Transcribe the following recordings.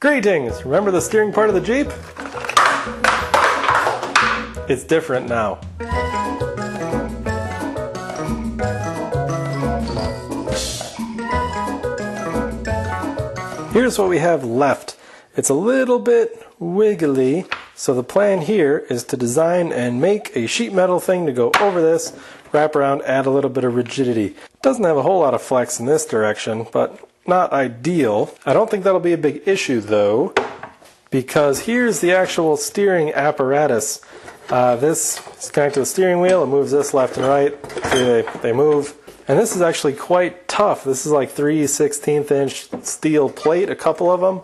Greetings! Remember the steering part of the Jeep? It's different now. Here's what we have left. It's a little bit wiggly, so the plan here is to design and make a sheet metal thing to go over this, wrap around, add a little bit of rigidity. It doesn't have a whole lot of flex in this direction, but not ideal. I don't think that'll be a big issue though, because here's the actual steering apparatus. This is connected to the steering wheel. It moves this left and right. See, they move. And this is actually quite tough. This is like 3/16 inch steel plate, a couple of them.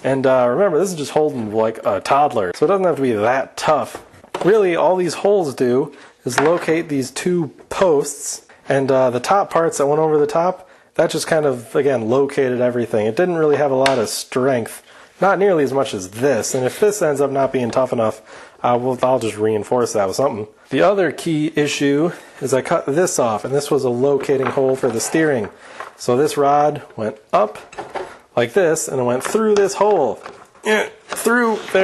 And remember, this is just holding like a toddler, so it doesn't have to be that tough. Really, all these holes do is locate these two posts, and the top parts that went over the top, that just kind of, again, located everything. It didn't really have a lot of strength, not nearly as much as this. And if this ends up not being tough enough, I'll just reinforce that with something. The other key issue is I cut this off, and this was a locating hole for the steering. So this rod went up like this, and it went through this hole. There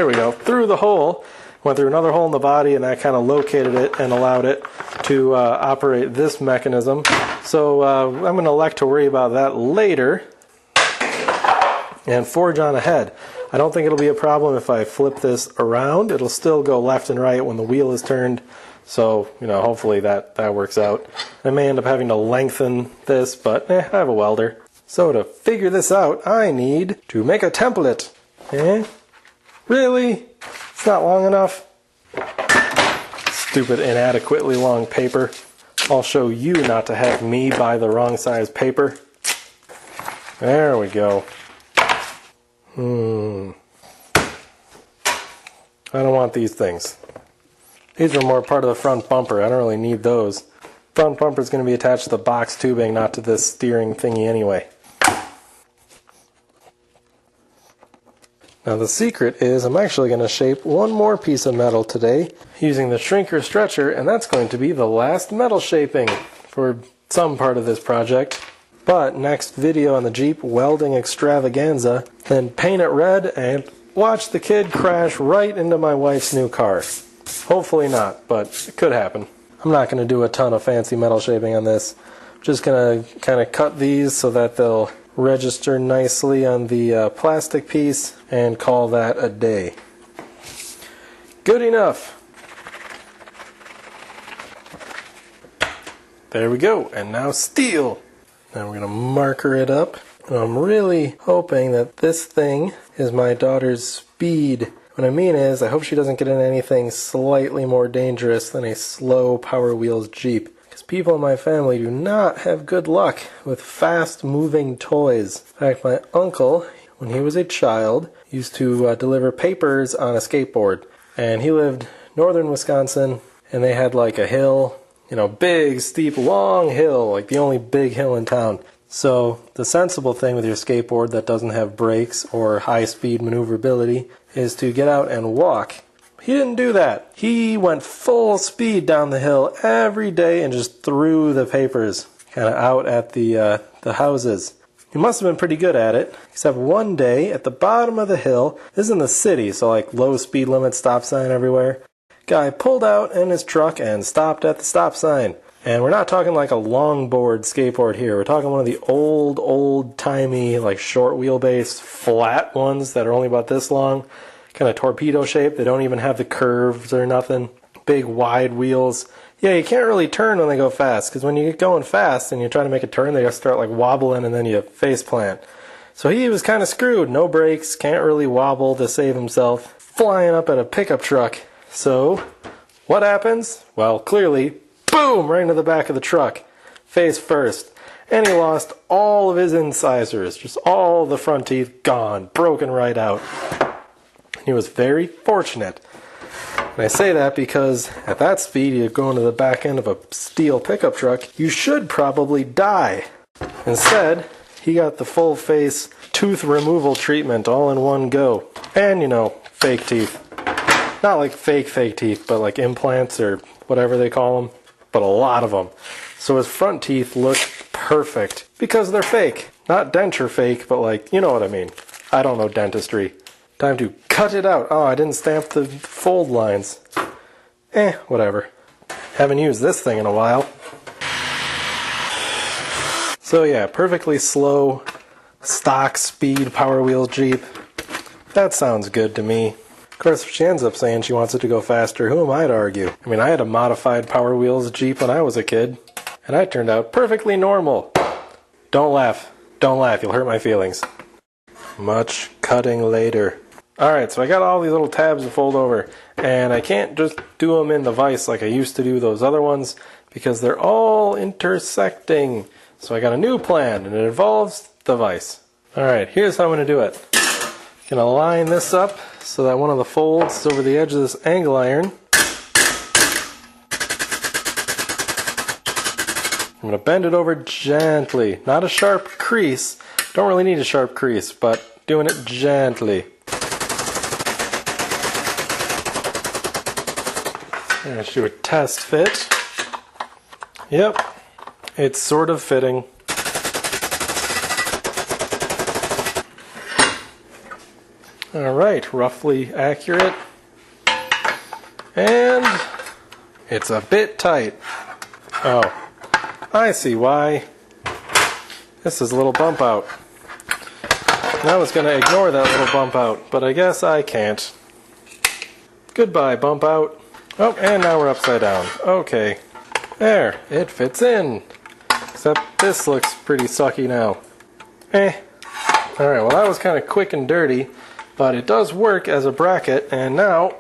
we go, through the hole. Went through another hole in the body, and that kind of located it and allowed it to operate this mechanism. So I'm going to elect to worry about that later and forge on ahead. I don't think it'll be a problem if I flip this around. It'll still go left and right when the wheel is turned. So, you know, hopefully that works out. I may end up having to lengthen this, but I have a welder. So to figure this out, I need to make a template. Really? It's not long enough? Stupid, inadequately long paper. I'll show you not to have me buy the wrong size paper. There we go. I don't want these things. These are more part of the front bumper. I don't really need those. Front bumper is going to be attached to the box tubing, not to this steering thingy anyway. Now the secret is I'm actually going to shape one more piece of metal today using the shrinker stretcher, and that's going to be the last metal shaping for some part of this project. But next video on the Jeep welding extravaganza, then paint it red and watch the kid crash right into my wife's new car. Hopefully not, but it could happen. I'm not going to do a ton of fancy metal shaping on this. I'm just going to kind of cut these so that they'll register nicely on the plastic piece and call that a day. Good enough. There we go, and now steel. Now we're going to marker it up. And I'm really hoping that this thing is my daughter's speed. What I mean is, I hope she doesn't get in anything slightly more dangerous than a slow Power Wheels Jeep. Because people in my family do not have good luck with fast-moving toys. In fact, my uncle, when he was a child, used to deliver papers on a skateboard. And he lived northern Wisconsin, and they had like a hill, you know, big, steep, long hill, like the only big hill in town. So the sensible thing with your skateboard that doesn't have brakes or high-speed maneuverability is to get out and walk. He didn't do that. He went full speed down the hill every day and just threw the papers kind of out at the houses. He must have been pretty good at it, except one day at the bottom of the hill, this is in the city, so like low speed limit, stop sign everywhere, guy pulled out in his truck and stopped at the stop sign. And we're not talking like a longboard skateboard here. We're talking one of the old-timey, like short wheelbase, flat ones that are only about this long. Kind of torpedo shape. They don't even have the curves or nothing. Big, wide wheels. Yeah, you can't really turn when they go fast, because when you get going fast and you try to make a turn, they just start like wobbling and then you face plant. So he was kind of screwed. No brakes, can't really wobble to save himself. Flying up at a pickup truck. So, what happens? Well, clearly, boom, right into the back of the truck, face first. And he lost all of his incisors, just all the front teeth gone, broken right out. He was very fortunate. And I say that because at that speed, you go into the back end of a steel pickup truck, you should probably die. Instead, he got the full face tooth removal treatment all in one go. And, you know, fake teeth. Not like fake teeth, but like implants or whatever they call them. But a lot of them. So his front teeth look perfect because they're fake. Not denture fake, but like, you know what I mean. I don't know dentistry. Time to cut it out. Oh, I didn't stamp the fold lines. Whatever. Haven't used this thing in a while. So yeah, perfectly slow, stock speed Power Wheels Jeep. That sounds good to me. Of course, if she ends up saying she wants it to go faster, who am I to argue? I mean, I had a modified Power Wheels Jeep when I was a kid, and I turned out perfectly normal. Don't laugh. Don't laugh. You'll hurt my feelings. Much cutting later. Alright, so I got all these little tabs to fold over, and I can't just do them in the vise like I used to do those other ones, because they're all intersecting. So I got a new plan, and it involves the vise. Alright, here's how I'm going to do it. I'm going to line this up so that one of the folds is over the edge of this angle iron. I'm going to bend it over gently. Not a sharp crease. Don't really need a sharp crease, but doing it gently. Let's do a test fit. Yep, it's sort of fitting. Alright, roughly accurate. And it's a bit tight. Oh, I see why. This is a little bump out. And I was going to ignore that little bump out, but I guess I can't. Goodbye, bump out. Oh, and now we're upside down. Okay. There, it fits in. Except this looks pretty sucky now. Alright, well that was kind of quick and dirty, but it does work as a bracket, and now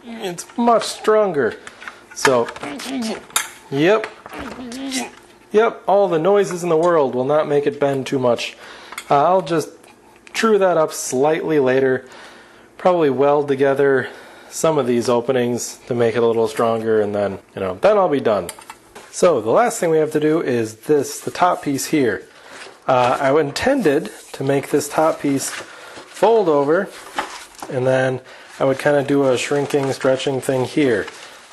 it's much stronger. So, yep, all the noises in the world will not make it bend too much. I'll just true that up slightly later, probably weld together some of these openings to make it a little stronger, and then, then I'll be done. So the last thing we have to do is the top piece here. I intended to make this top piece fold over, and then I would kind of do a shrinking, stretching thing here.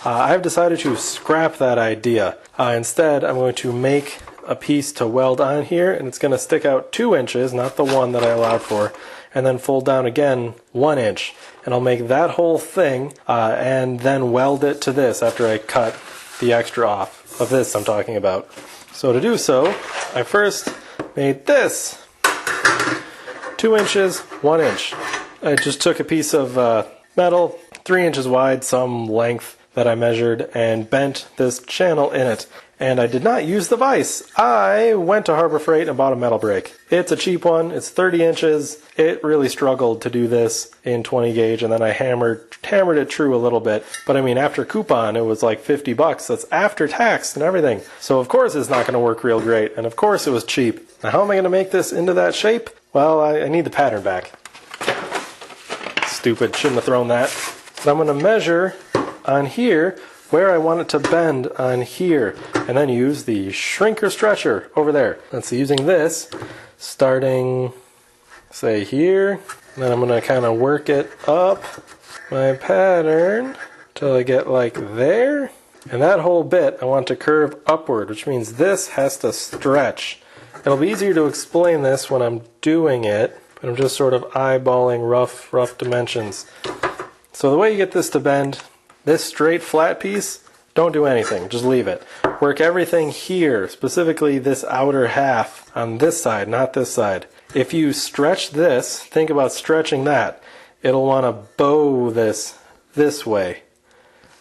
I've decided to scrap that idea. Instead, I'm going to make a piece to weld on here, and it's going to stick out 2 inches, not the one that I allowed for, and then fold down again 1 inch. And I'll make that whole thing, and then weld it to this after I cut the extra off of this I'm talking about. So to do so, I first made this 2 inches, 1 inch. I just took a piece of metal, 3 inches wide, some length that I measured, and bent this channel in it. And I did not use the vise. I went to Harbor Freight and bought a metal brake. It's a cheap one. It's 30 inches. It really struggled to do this in 20 gauge, and then I hammered it true a little bit. But I mean, after coupon, it was like 50 bucks. That's after tax and everything. So of course it's not going to work real great, and of course it was cheap. Now how am I going to make this into that shape? Well, I need the pattern back. Stupid, shouldn't have thrown that. But I'm going to measure on here where I want it to bend on here, and then use the shrinker stretcher over there. Let's see, using this, starting, say, here, and then I'm going to kind of work it up my pattern till I get like there, and that whole bit I want to curve upward, which means this has to stretch. It'll be easier to explain this when I'm doing it, but I'm just sort of eyeballing rough dimensions. So the way you get this to bend, this straight flat piece, don't do anything, just leave it. Work everything here, specifically this outer half on this side, not this side. If you stretch this, think about stretching that, it'll want to bow this way.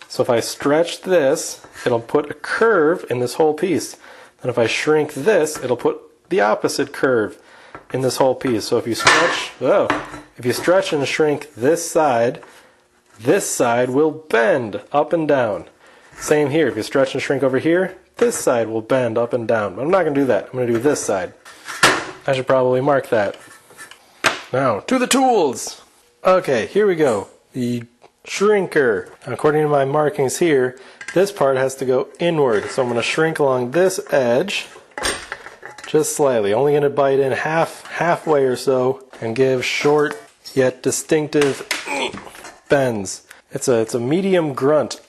So if I stretch this, it'll put a curve in this whole piece. And if I shrink this, it'll put the opposite curve in this whole piece. So if you stretch and shrink this side will bend up and down. Same here, if you stretch and shrink over here, this side will bend up and down. But I'm not going to do that. I'm going to do this side. I should probably mark that. Now, to the tools! Okay, here we go. The shrinker. Now, according to my markings here, this part has to go inward. So I'm going to shrink along this edge, just slightly. Only going to bite in halfway or so, and give short yet distinctive bends. It's a medium grunt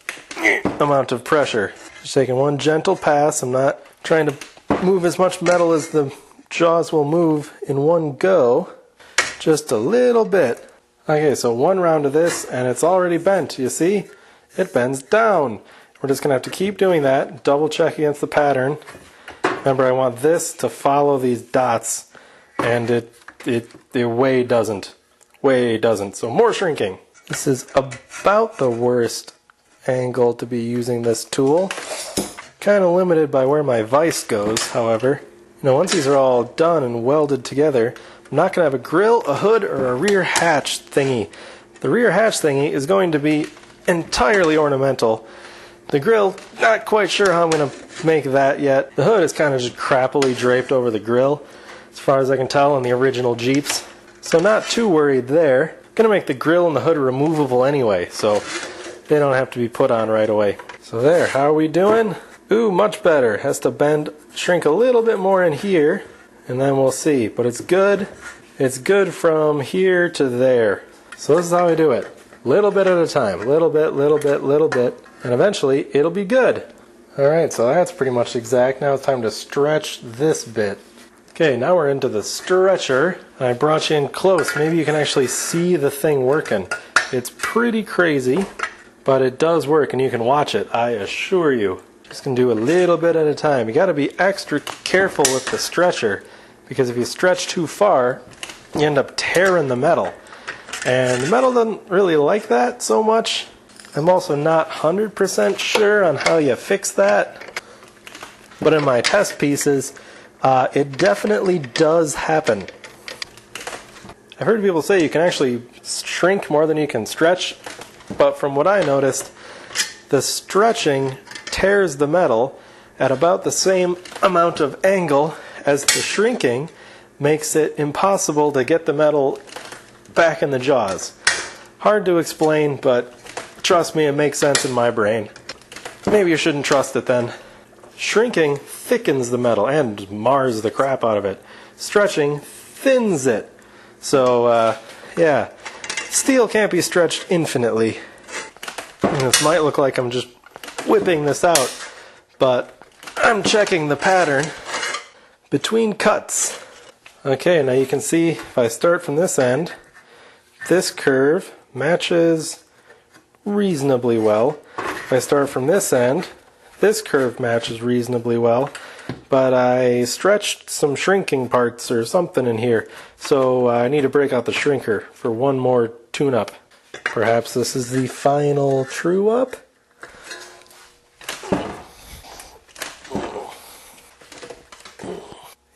amount of pressure. Just taking one gentle pass. I'm not trying to move as much metal as the jaws will move in one go. Just a little bit. Okay, so one round of this and it's already bent, you see? It bends down. We're just going to have to keep doing that, double check against the pattern. Remember, I want this to follow these dots, and it way doesn't. Way doesn't. So more shrinking. This is about the worst angle to be using this tool. Kind of limited by where my vise goes, however. You know, once these are all done and welded together, I'm not going to have a grill, a hood, or a rear hatch thingy. The rear hatch thingy is going to be entirely ornamental. The grill, not quite sure how I'm going to make that yet. The hood is kind of just crappily draped over the grill, as far as I can tell in the original Jeeps. So not too worried there. Going to make the grill and the hood removable anyway, so they don't have to be put on right away. So there, how are we doing? Ooh, much better. Has to bend, shrink a little bit more in here, and then we'll see. But it's good. It's good from here to there. So this is how I do it. Little bit at a time. Little bit, little bit, little bit. And eventually, it'll be good. Alright, so that's pretty much exact. Now it's time to stretch this bit. Okay, now we're into the stretcher. I brought you in close. Maybe you can actually see the thing working. It's pretty crazy, but it does work and you can watch it, I assure you. Just gonna do a little bit at a time. You gotta be extra careful with the stretcher, because if you stretch too far, you end up tearing the metal. And the metal doesn't really like that so much. I'm also not 100% sure on how you fix that, but in my test pieces, it definitely does happen. I've heard people say you can actually shrink more than you can stretch, but from what I noticed, the stretching tears the metal at about the same amount of angle as the shrinking makes it impossible to get the metal back in the jaws. Hard to explain, but trust me, it makes sense in my brain. Maybe you shouldn't trust it then. Shrinking thickens the metal and mars the crap out of it. Stretching thins it. So, yeah. Steel can't be stretched infinitely. And this might look like I'm just whipping this out, but I'm checking the pattern between cuts. Okay, now you can see if I start from this end, this curve matches reasonably well. If I start from this end, this curve matches reasonably well, but I stretched some shrinking parts or something in here, so I need to break out the shrinker for one more tune-up. Perhaps this is the final true-up?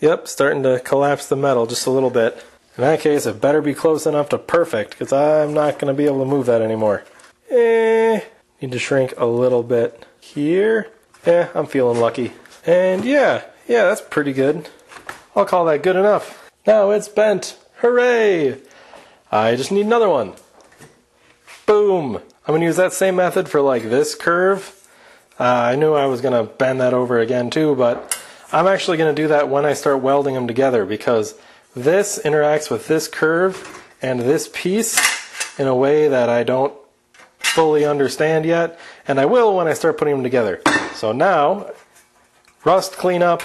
Yep, starting to collapse the metal just a little bit. In that case, it better be close enough to perfect, because I'm not going to be able to move that anymore. Need to shrink a little bit here. I'm feeling lucky. And yeah, that's pretty good. I'll call that good enough. Now it's bent. Hooray! I just need another one. Boom! I'm going to use that same method for like this curve. I knew I was going to bend that over again too, but I'm actually going to do that when I start welding them together, because this interacts with this curve and this piece in a way that I don't fully understand yet, and I will when I start putting them together. So now, rust cleanup.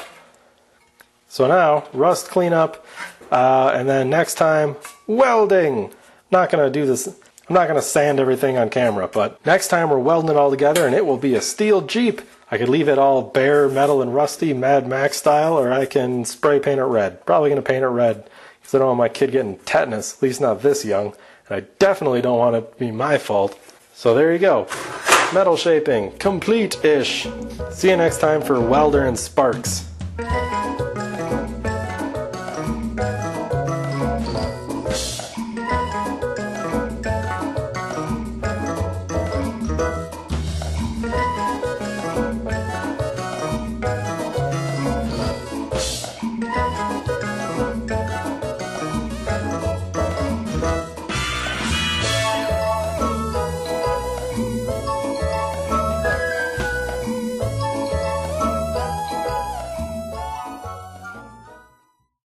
And then next time, welding. I'm not going to do this. I'm not going to sand everything on camera, but next time we're welding it all together, and it will be a steel Jeep. I could leave it all bare metal and rusty, Mad Max style, or I can spray paint it red. Probably going to paint it red, because I don't want my kid getting tetanus, at least not this young, and I definitely don't want it to be my fault. So there you go. Metal shaping, complete-ish. See you next time for Welder and Sparks.